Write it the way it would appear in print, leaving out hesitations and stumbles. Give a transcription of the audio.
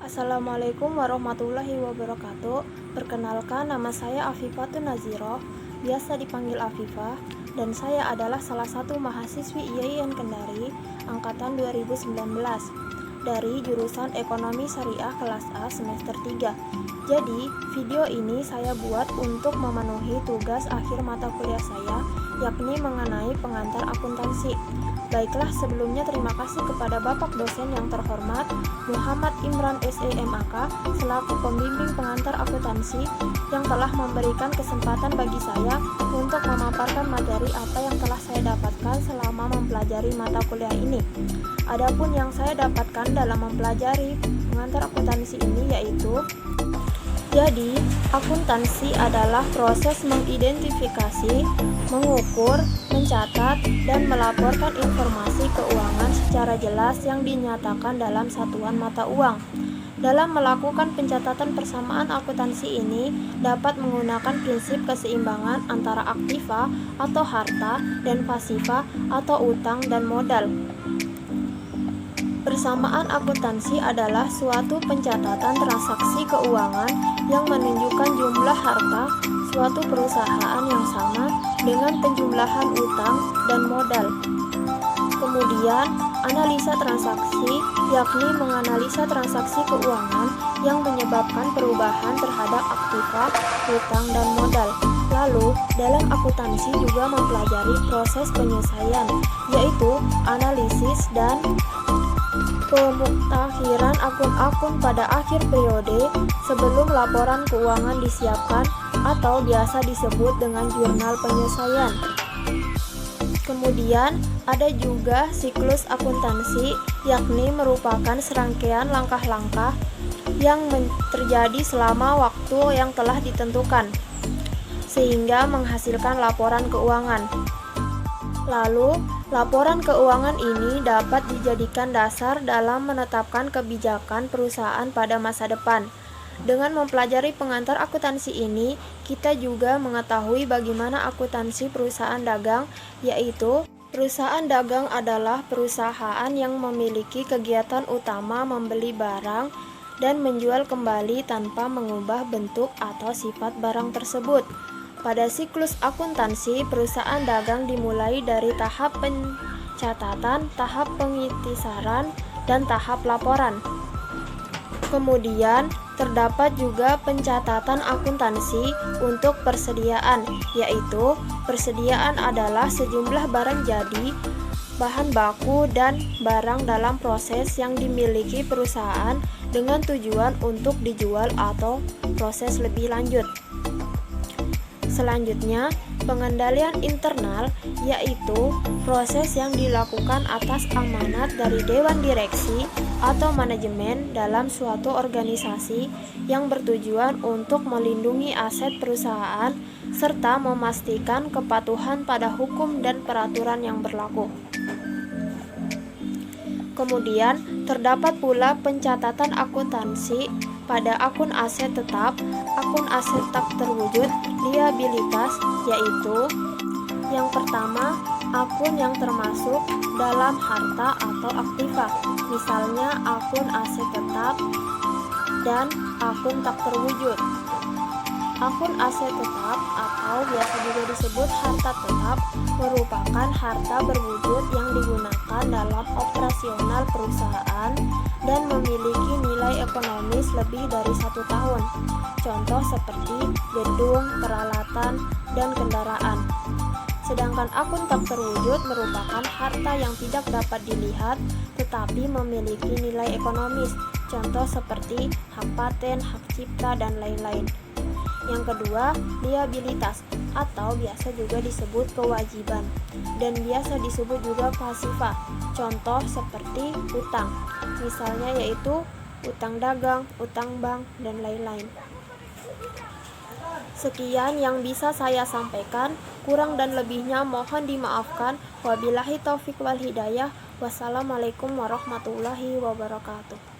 Assalamualaikum warahmatullahi wabarakatuh. Perkenalkan, nama saya Afifatun Naziroh, biasa dipanggil Afifah, dan saya adalah salah satu mahasiswi IAIN Kendari angkatan 2019 dari jurusan Ekonomi Syariah kelas A semester 3. Jadi, video ini saya buat untuk memenuhi tugas akhir mata kuliah saya, yakni mengenai pengantar akuntansi. Baiklah, sebelumnya terima kasih kepada Bapak dosen yang terhormat Muhammad Imran SEMAK selaku pembimbing pengantar akuntansi yang telah memberikan kesempatan bagi saya untuk memaparkan materi apa yang telah saya dapatkan selama mempelajari mata kuliah ini. Adapun yang saya dapatkan dalam mempelajari pengantar akuntansi ini yaitu: jadi, akuntansi adalah proses mengidentifikasi, mengukur, mencatat, dan melaporkan informasi keuangan secara jelas yang dinyatakan dalam satuan mata uang. Dalam melakukan pencatatan persamaan akuntansi ini dapat menggunakan prinsip keseimbangan antara aktiva atau harta dan pasiva atau utang dan modal. Persamaan akuntansi adalah suatu pencatatan transaksi keuangan yang menunjukkan jumlah harta suatu perusahaan yang sama dengan penjumlahan utang dan modal. Kemudian, analisa transaksi yakni menganalisa transaksi keuangan yang menyebabkan perubahan terhadap aktiva, utang, dan modal. Lalu, dalam akuntansi juga mempelajari proses penyelesaian, yaitu analisis dan pemuktakhiran akun-akun pada akhir periode sebelum laporan keuangan disiapkan atau biasa disebut dengan jurnal penyelesaian. Kemudian ada juga siklus akuntansi, yakni merupakan serangkaian langkah-langkah yang terjadi selama waktu yang telah ditentukan sehingga menghasilkan laporan keuangan. Lalu, laporan keuangan ini dapat dijadikan dasar dalam menetapkan kebijakan perusahaan pada masa depan. Dengan mempelajari pengantar akuntansi ini, kita juga mengetahui bagaimana akuntansi perusahaan dagang, yaitu perusahaan dagang adalah perusahaan yang memiliki kegiatan utama membeli barang dan menjual kembali tanpa mengubah bentuk atau sifat barang tersebut. Pada siklus akuntansi, perusahaan dagang dimulai dari tahap pencatatan, tahap pengitisaran, dan tahap laporan. Kemudian, terdapat juga pencatatan akuntansi untuk persediaan, yaitu persediaan adalah sejumlah barang jadi, bahan baku, dan barang dalam proses yang dimiliki perusahaan dengan tujuan untuk dijual atau proses lebih lanjut. Selanjutnya, pengendalian internal, yaitu proses yang dilakukan atas amanat dari dewan direksi atau manajemen dalam suatu organisasi yang bertujuan untuk melindungi aset perusahaan serta memastikan kepatuhan pada hukum dan peraturan yang berlaku. Kemudian, terdapat pula pencatatan akuntansi pada akun aset tetap, akun aset tak terwujud, liabilitas, yaitu yang pertama, akun yang termasuk dalam harta atau aktiva, misalnya akun aset tetap dan akun tak terwujud. Akun aset tetap atau biasa juga disebut harta tetap merupakan harta berwujud yang digunakan dalam operasional perusahaan dan memiliki nilai ekonomis lebih dari 1 tahun. Contoh seperti gedung, peralatan, dan kendaraan. Sedangkan akun tak terwujud merupakan harta yang tidak dapat dilihat tetapi memiliki nilai ekonomis. Contoh seperti hak paten, hak cipta, dan lain-lain. Yang kedua, liabilitas atau biasa juga disebut kewajiban dan biasa disebut juga pasiva. Contoh seperti utang, misalnya yaitu utang dagang, utang bank, dan lain-lain. Sekian yang bisa saya sampaikan, kurang dan lebihnya mohon dimaafkan. Wabillahi taufik wal hidayah. Wassalamualaikum warahmatullahi wabarakatuh.